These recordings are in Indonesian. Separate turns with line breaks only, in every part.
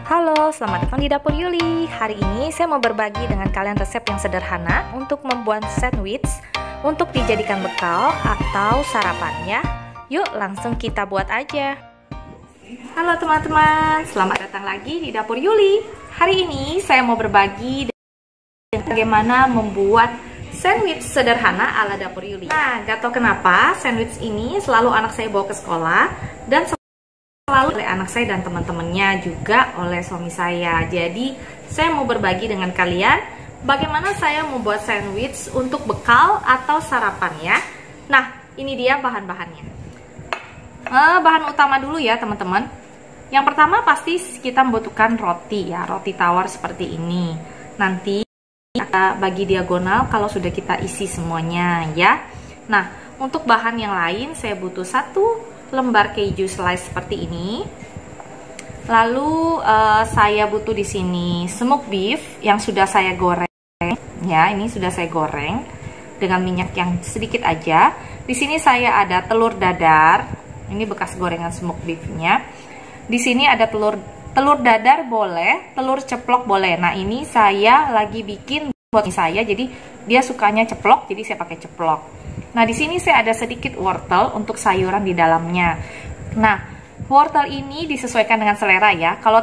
Halo, selamat datang di Dapur Yuli. Hari ini saya mau berbagi dengan kalian resep yang sederhana untuk membuat sandwich untuk dijadikan bekal atau sarapan ya. Yuk langsung kita buat aja. Halo teman-teman, selamat datang lagi di Dapur Yuli. Hari ini saya mau berbagi dengan bagaimana membuat sandwich sederhana ala Dapur Yuli. Nah, gak tau kenapa sandwich ini selalu anak saya bawa ke sekolah dan selalu oleh anak saya dan teman-temannya, juga oleh suami saya. Jadi saya mau berbagi dengan kalian bagaimana saya membuat sandwich untuk bekal atau sarapan ya. Nah, ini dia bahan-bahannya. Bahan utama dulu ya teman-teman. Yang pertama pasti kita membutuhkan roti ya, roti tawar seperti ini. Nanti kita bagi diagonal kalau sudah kita isi semuanya ya. Nah, untuk bahan yang lain saya butuh 1 lembar keju slice seperti ini. Lalu saya butuh di sini smoked beef yang sudah saya goreng ya. Ini sudah saya goreng dengan minyak yang sedikit aja. Di sini saya ada telur dadar. Ini bekas gorengan smoked beefnya. Di sini ada telur dadar boleh, telur ceplok boleh. Nah, ini saya lagi bikin buat saya, jadi dia sukanya ceplok, jadi saya pakai ceplok. Nah, di sini saya ada sedikit wortel untuk sayuran di dalamnya. Nah, wortel ini disesuaikan dengan selera ya. Kalau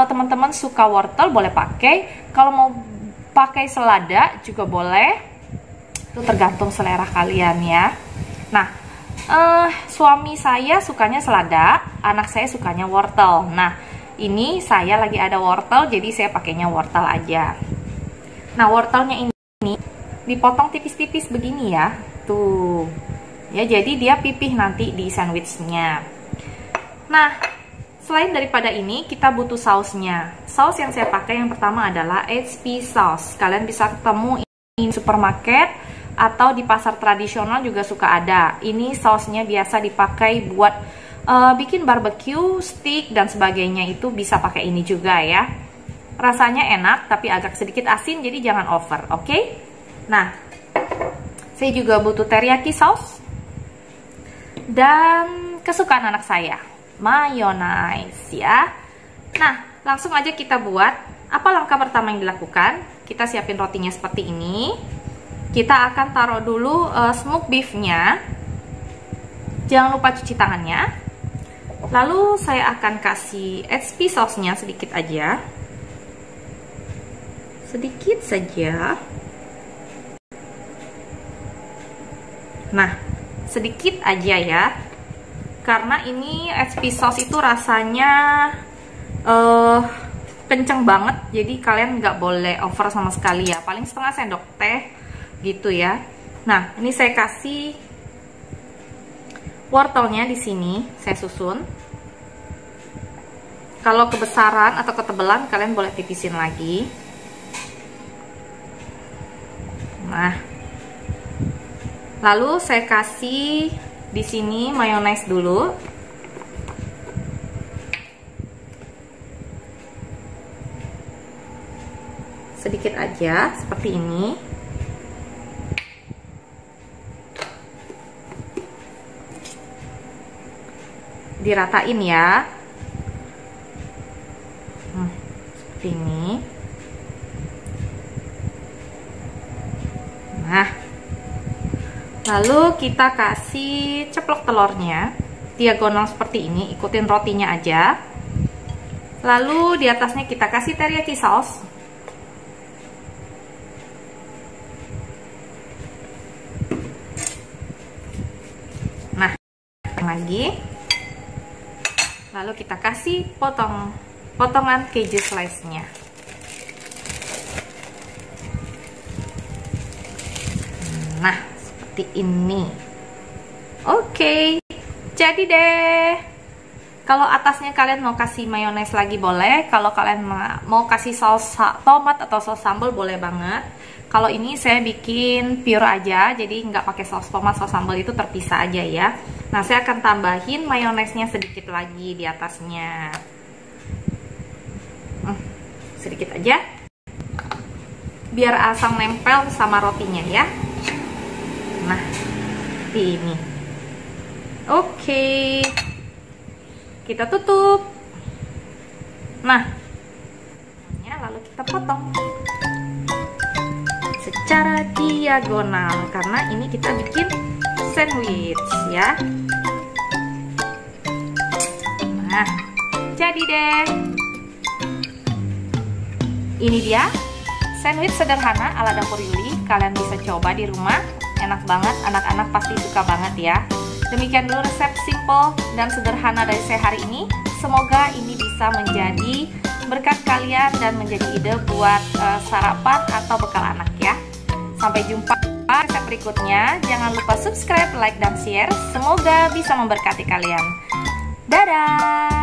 teman-teman suka wortel boleh pakai. Kalau mau pakai selada juga boleh. Itu tergantung selera kalian ya. Nah, suami saya sukanya selada, anak saya sukanya wortel. Nah, ini saya lagi ada wortel, jadi saya pakainya wortel aja. Nah, wortelnya ini dipotong tipis-tipis begini ya, tuh ya, jadi dia pipih nanti di sandwichnya. Nah, selain daripada ini kita butuh sausnya. Saus yang saya pakai yang pertama adalah HP sauce. Kalian bisa ketemu di supermarket atau di pasar tradisional juga suka ada. Ini sausnya biasa dipakai buat bikin barbecue, steak dan sebagainya, itu bisa pakai ini juga ya. Rasanya enak tapi agak sedikit asin, jadi jangan over, oke? Nah, saya juga butuh teriyaki sauce dan kesukaan anak saya, mayonnaise ya. Nah, langsung aja kita buat. Apa langkah pertama yang dilakukan? Kita siapin rotinya seperti ini. Kita akan taruh dulu smoked beefnya. Jangan lupa cuci tangannya. Lalu saya akan kasih HP sauce-nya sedikit aja. Sedikit saja. Nah, sedikit aja ya. Karena ini HP sauce itu rasanya kenceng banget. Jadi kalian nggak boleh over sama sekali ya. Paling setengah sendok teh gitu ya. Nah, ini saya kasih wortelnya di sini. Saya susun. Kalau kebesaran atau ketebalan kalian boleh tipisin lagi. Nah, lalu saya kasih di sini mayonaise dulu. Sedikit aja seperti ini. Diratain ya. Seperti ini. Nah, lalu kita kasih ceplok telurnya diagonal seperti ini, ikutin rotinya aja. Lalu di atasnya kita kasih teriyaki sauce. Nah, lagi. Lalu kita kasih potongan keju slice-nya. Nah, seperti ini. Oke, jadi deh. Kalau atasnya kalian mau kasih mayonaise lagi boleh. Kalau kalian mau kasih saus tomat atau saus sambal boleh banget. Kalau ini saya bikin pure aja, jadi nggak pakai saus tomat, saus sambal itu terpisah aja ya. Nah, saya akan tambahin mayonaise-nya sedikit lagi di atasnya. Sedikit aja. Biar asam nempel sama rotinya ya. Nah, ini. Oke. Kita tutup. Nah, lalu kita potong secara diagonal karena ini kita bikin sandwich ya. Nah, jadi deh. Ini dia sandwich sederhana ala dapur Yuli. Kalian bisa coba di rumah, enak banget, anak-anak pasti suka banget ya. Demikian dulu resep simple dan sederhana dari saya hari ini. Semoga ini bisa menjadi berkat kalian dan menjadi ide buat sarapan atau bekal anak ya. Sampai jumpa resep berikutnya. Jangan lupa subscribe, like, dan share. Semoga bisa memberkati kalian. Dadah.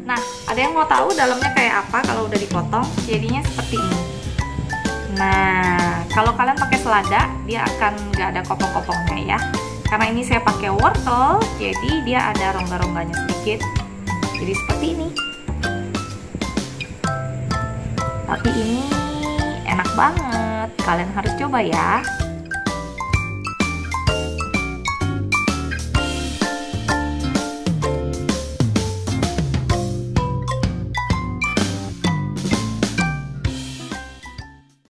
Nah, ada yang mau tahu dalamnya kayak apa kalau udah dipotong? Jadinya seperti ini. Nah, kalau kalian pakai selada, dia akan nggak ada kopong-kopongnya ya. Karena ini saya pakai wortel, jadi dia ada rongga-rongganya sedikit. Jadi seperti ini. Tapi ini enak banget. Kalian harus coba ya.